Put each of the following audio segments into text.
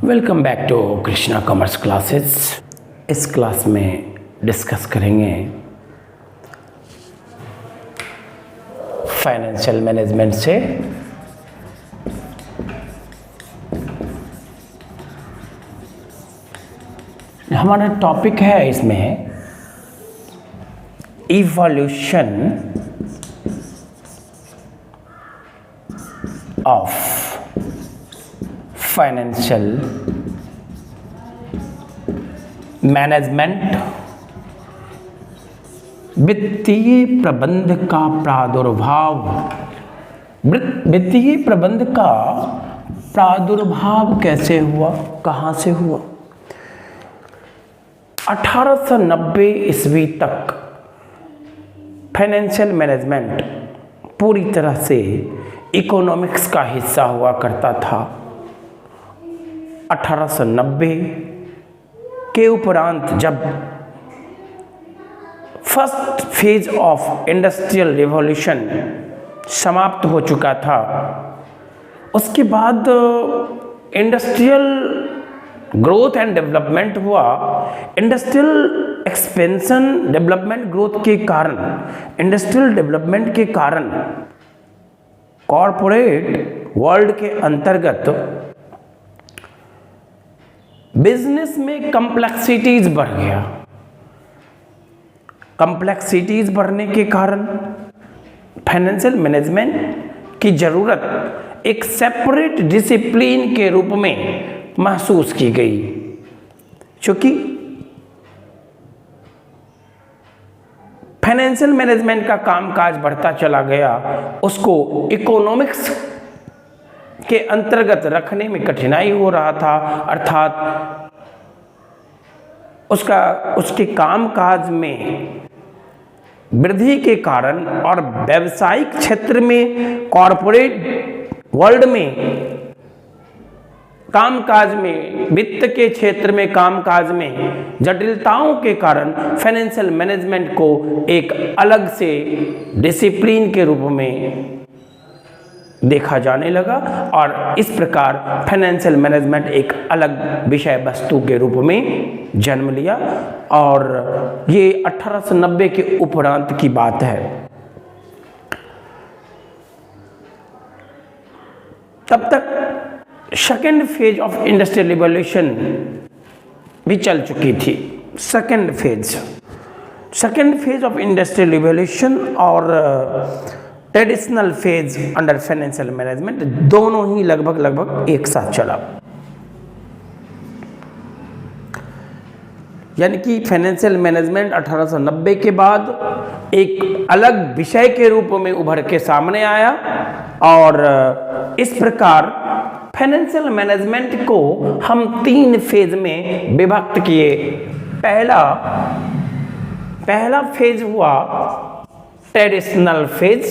Welcome back to Krishna commerce classes. इस class में discuss करेंगे फाइनेंशियल मैनेजमेंट से हमारा टॉपिक है इसमें इवोल्यूशन ऑफ फाइनेंशियल मैनेजमेंट, वित्तीय प्रबंध का प्रादुर्भाव। वित्तीय प्रबंध का प्रादुर्भाव कैसे हुआ, कहाँ से हुआ? 1890 ईस्वी तक फाइनेंशियल मैनेजमेंट पूरी तरह से इकोनॉमिक्स का हिस्सा हुआ करता था। 1890 के उपरांत जब first phase of industrial revolution समाप्त हो चुका था, उसके बाद इंडस्ट्रियल ग्रोथ एंड डेवलपमेंट हुआ। इंडस्ट्रियल एक्सपेंशन डेवलपमेंट ग्रोथ के कारण, इंडस्ट्रियल डेवलपमेंट के कारण कॉरपोरेट वर्ल्ड के अंतर्गत बिजनेस में कॉम्प्लेक्सिटीज बढ़ गया। कॉम्प्लेक्सिटीज बढ़ने के कारण फाइनेंशियल मैनेजमेंट की जरूरत एक सेपरेट डिसिप्लिन के रूप में महसूस की गई, क्योंकि फाइनेंशियल मैनेजमेंट का कामकाज बढ़ता चला गया, उसको इकोनॉमिक्स के अंतर्गत रखने में कठिनाई हो रहा था। अर्थात उसके कामकाज में वृद्धि के कारण और व्यावसायिक क्षेत्र में, कॉरपोरेट वर्ल्ड में कामकाज में, वित्त के क्षेत्र में कामकाज में जटिलताओं के कारण फाइनेंशियल मैनेजमेंट को एक अलग से डिसिप्लिन के रूप में देखा जाने लगा और इस प्रकार फाइनेंशियल मैनेजमेंट एक अलग विषय वस्तु के रूप में जन्म लिया। और ये 1890 के उपरांत की बात है। तब तक second phase of industrial revolution भी चल चुकी थी। Second phase of industrial revolution और traditional phase under financial management दोनों ही लगभग एक साथ चला। यानी कि फाइनेंशियल मैनेजमेंट 1890 के बाद एक अलग विषय के रूप में उभर के सामने आया और इस प्रकार फाइनेंशियल मैनेजमेंट को हम 3 फेज में विभक्त किए। पहला फेज हुआ ट्रेडिशनल फेज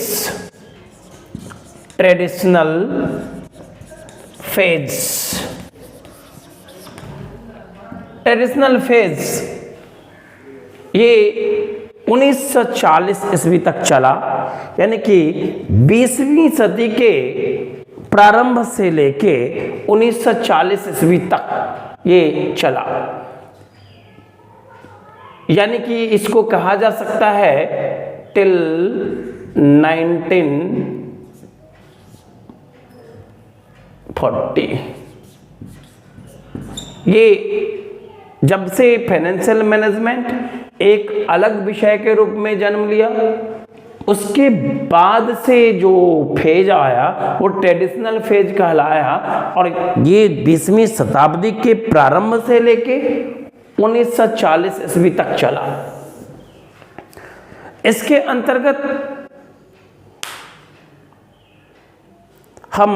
ये 1940 ईस्वी तक चला, यानी कि 20वीं सदी के प्रारंभ से लेके 1940 ईस्वी तक ये चला। यानी कि इसको कहा जा सकता है टिल 1940। ये जब से फाइनेंशियल मैनेजमेंट एक अलग विषय के रूप में जन्म लिया, उसके बाद से जो फेज आया वो ट्रेडिशनल फेज कहलाया और ये 20वीं शताब्दी के प्रारंभ से लेके 1940 ईस्वी तक चला। इसके अंतर्गत हम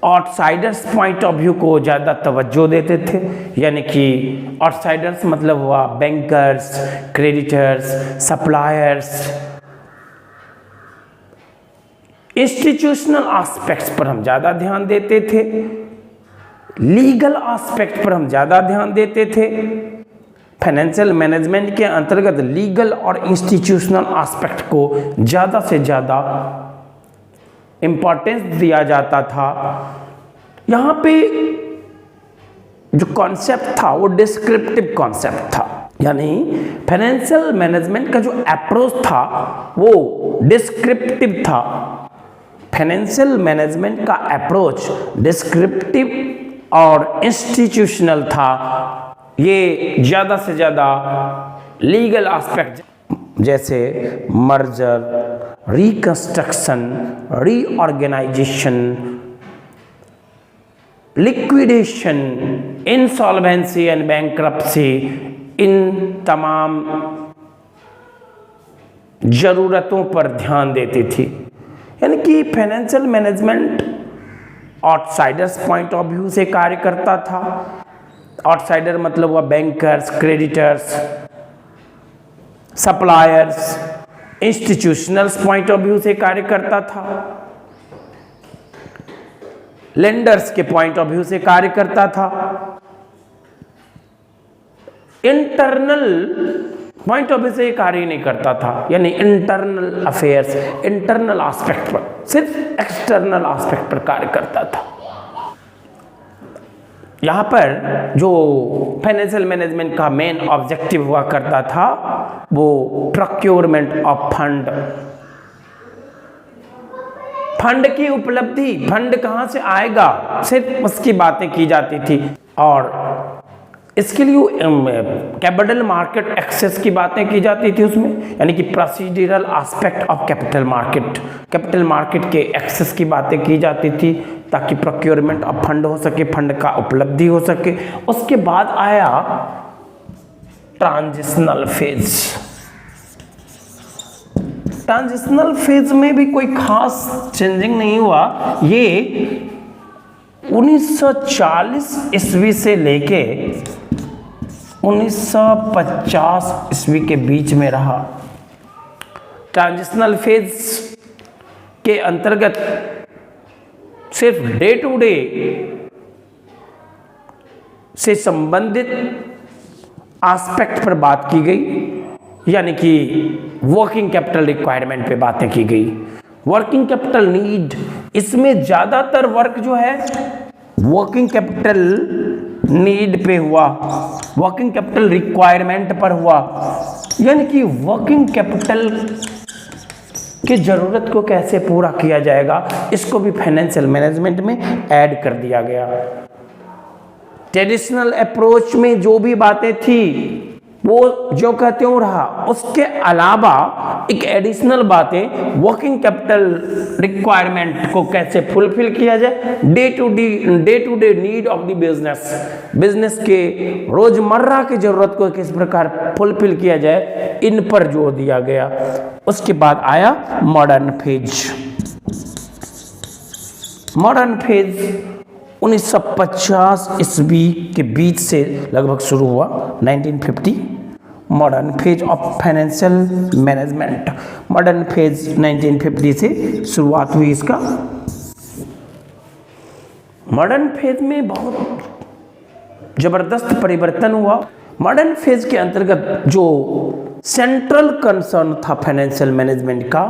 आउटसाइडर्स पॉइंट ऑफ व्यू को ज़्यादा तवज्जो देते थे। यानी कि आउटसाइडर्स मतलब हुआ bankers, creditors, suppliers. Institutional aspects पर हम ज़्यादा ध्यान देते थे, लीगल एस्पेक्ट पर हम ज़्यादा ध्यान देते थे। फाइनेंशियल मैनेजमेंट के अंतर्गत लीगल और इंस्टीट्यूशनल एस्पेक्ट को ज़्यादा से ज़्यादा इम्पोर्टेंस दिया जाता था। यहाँ पे जो कॉन्सेप्ट था वो डिस्क्रिप्टिव कॉन्सेप्ट था, यानी फाइनेंशियल मैनेजमेंट का जो अप्रोच था वो डिस्क्रिप्टिव था। फाइनेंशियल मैनेजमेंट का अप्रोच डिस्क्रिप्टिव और इंस्टीट्यूशनल था। ये ज़्यादा से ज़्यादा लीगल एस्पेक्ट जैसे merger, reconstruction, reorganisation, liquidation, insolvency and bankruptcy, इन तमाम ज़रूरतों पर ध्यान देती थी। यानी कि financial management outsiders point of view से कार्य करता था। आउटसाइडर मतलब हुआ bankers, creditors, suppliers, institutionals point of view से कार्य करता था। लेंडर्स के पॉइंट ऑफ व्यू से कार्य करता था। इंटरनल पॉइंट ऑफ व्यू से कार्य नहीं करता था, यानी इंटरनल अफेयर्स, इंटरनल एस्पेक्ट पर, सिर्फ एक्सटर्नल एस्पेक्ट पर कार्य करता था। यहाँ पर जो फाइनेंशियल मैनेजमेंट का मेन ऑब्जेक्टिव हुआ करता था वो प्रोक्योरमेंट ऑफ फंड, फंड की उपलब्धि, फंड कहाँ से आएगा, सिर्फ उसकी बातें की जाती थी। और इसके लिए कैपिटल मार्केट एक्सेस की बातें की जाती थी उसमें, यानी कि procedural aspect of capital market, capital market के एक्सेस की बातें की जाती थी ताकि प्रोक्योरमेंट ऑफ फंड हो सके, फंड का उपलब्धि हो सके। उसके बाद आया ट्रांजिशनल फेज। ट्रांजिशनल फेज में भी कोई खास चेंजिंग नहीं हुआ। ये 1940 ईस्वी से लेके 1950 ईस्वी के बीच में रहा। ट्रांजिशनल फेज के अंतर्गत सिर्फ डे टू डे से संबंधित एस्पेक्ट पर बात की गई, यानी कि वर्किंग कैपिटल रिक्वायरमेंट पे बातें की गई। वर्किंग कैपिटल नीड, इसमें ज़्यादातर वर्क जो है वर्किंग कैपिटल नीड पे हुआ, वर्किंग कैपिटल रिक्वायरमेंट पर हुआ, यानी कि वर्किंग कैपिटल की ज़रूरत को कैसे पूरा किया जाएगा, इसको भी फाइनेंशियल मैनेजमेंट में ऐड कर दिया गया। ट्रेडिशनल अप्रोच में जो भी बातें थी वो जो कहते हो रहा, उसके अलावा एक एडिशनल बातें वर्किंग कैपिटल रिक्वायरमेंट को कैसे फुलफिल किया जाए, day to day need of the business, business के रोजमर्रा की जरूरत को किस प्रकार फुलफिल किया जाए, इन पर जोर दिया गया। उसके बाद आया मॉडर्न फेज। मॉडर्न फेज 1950 ईस्वी के बीच से लगभग शुरू हुआ, 1950। Modern phase of financial management, modern phase 1950 से शुरुआत हुई इसका। मॉडर्न फेज में बहुत जबरदस्त परिवर्तन हुआ। मॉडर्न फेज के अंतर्गत जो सेंट्रल कंसर्न था फाइनेंशियल मैनेजमेंट का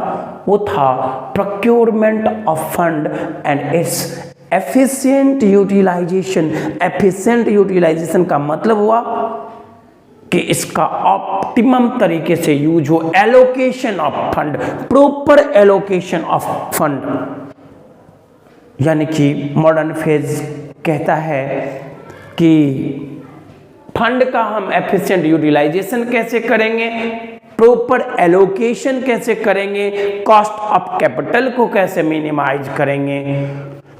वो था procurement of fund and its efficient utilisation. Efficient utilisation का मतलब हुआ कि इसका ऑप्टिमम तरीके से यूज हो, allocation of fund, proper allocation of fund. यानी कि मॉडर्न फेज कहता है कि फंड का हम एफिशिएंट यूटिलाइजेशन कैसे करेंगे, प्रॉपर एलोकेशन कैसे करेंगे, कॉस्ट ऑफ कैपिटल को कैसे मिनिमाइज करेंगे।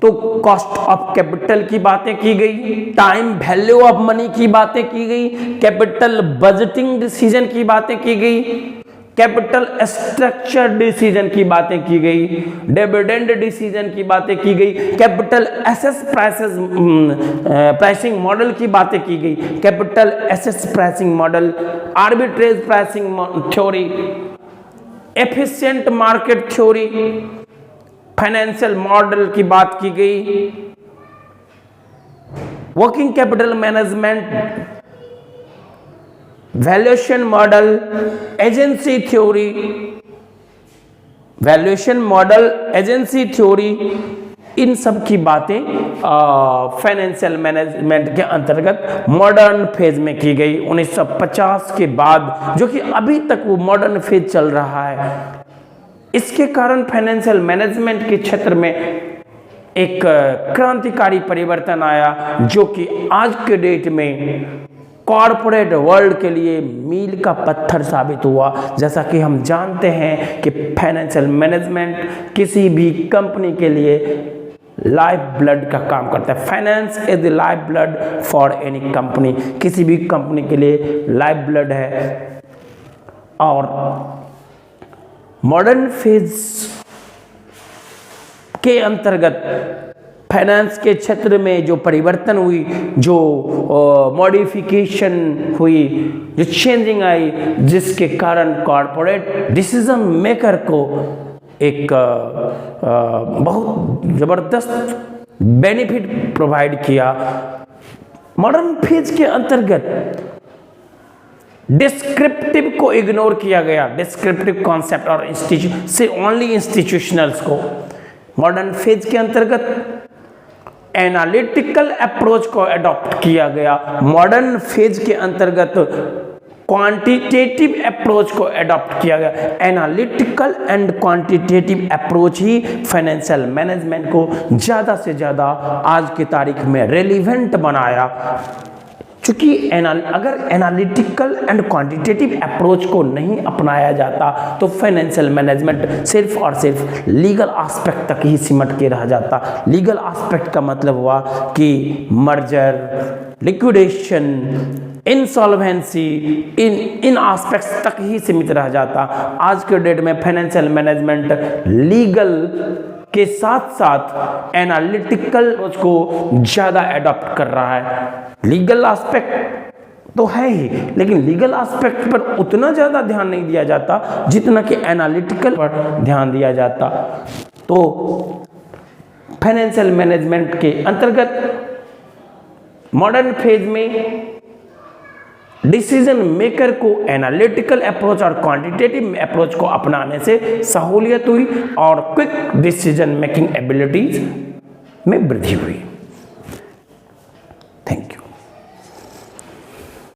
तो कॉस्ट ऑफ कैपिटल की बातें की गई, टाइम वैल्यू ऑफ मनी की बातें की गई, कैपिटल बजटिंग डिसीजन की बातें की गई, कैपिटल स्ट्रक्चर डिसीजन की बातें की गई, डिविडेंड डिसीजन की बातें की गई, कैपिटल एसेस प्राइसिंग मॉडल की बातें की गई, capital asset pricing model, arbitrage pricing theory, efficient market theory, financial model की बात की गई, working capital management, valuation model, agency theory, valuation model, agency theory, इन सब की बातें फाइनेंशियल मैनेजमेंट के अंतर्गत मॉडर्न फेज में की गई 1950 के बाद, जो कि अभी तक वो मॉडर्न फेज चल रहा है। इसके कारण फाइनेंशियल मैनेजमेंट के क्षेत्र में एक क्रांतिकारी परिवर्तन आया, जो कि आज के डेट में कॉरपोरेट वर्ल्ड के लिए मील का पत्थर साबित हुआ। जैसा कि हम जानते हैं कि फाइनेंशियल मैनेजमेंट किसी भी कंपनी के लिए लाइफ ब्लड का काम करता है। Finance is the life blood for any company, किसी भी कंपनी के लिए लाइफ ब्लड है। और मॉडर्न फेज के अंतर्गत फाइनेंस के क्षेत्र में जो परिवर्तन हुई, जो मॉडिफिकेशन हुई, जो चेंजिंग आई, जिसके कारण कॉरपोरेट डिसीजन मेकर को एक बहुत ज़बरदस्त बेनिफिट प्रोवाइड किया। मॉडर्न फेज के अंतर्गत डिस्क्रिप्टिव को इग्नोर किया गया, डिस्क्रिप्टिव कॉन्सेप्ट और से ओनली इंस्टीट्यूशनल्स को। मॉडर्न फेज के अंतर्गत एनालिटिकल अप्रोच को अडॉप्ट किया गया। मॉडर्न फेज के अंतर्गत क्वांटिटेटिव अप्रोच को अडॉप्ट किया गया। Analytical and quantitative approach he financial management को ज़्यादा से ज़्यादा आज की तारीख में रेलिवेंट बनाया। क्योंकि अगर एनालिटिकल एंड क्वांटिटेटिव अप्रोच को नहीं अपनाया जाता तो फाइनेंशियल मैनेजमेंट सिर्फ और सिर्फ लीगल एस्पेक्ट तक ही सिमट के रह जाता। लीगल एस्पेक्ट का मतलब हुआ कि मर्जर, लिक्विडेशन, इंसॉल्वेंसी, इन एस्पेक्ट्स तक ही सीमित रह जाता। आज के डेट में फाइनेंशियल मैनेजमेंट लीगल के साथ साथ एनालिटिकल अप्रोच को ज़्यादा अडॉप्ट कर रहा है। लीगल एस्पेक्ट तो है ही, लेकिन लीगल एस्पेक्ट पर उतना ज़्यादा ध्यान नहीं दिया जाता जितना कि एनालिटिकल पर ध्यान दिया जाता। तो फाइनेंशियल मैनेजमेंट के अंतर्गत मॉडर्न फेज में डिसीजन मेकर को एनालिटिकल अप्रोच और क्वांटिटेटिव अप्रोच को अपनाने से सहूलियत हुई और क्विक डिसीजन मेकिंग एबिलिटीज में वृद्धि हुई।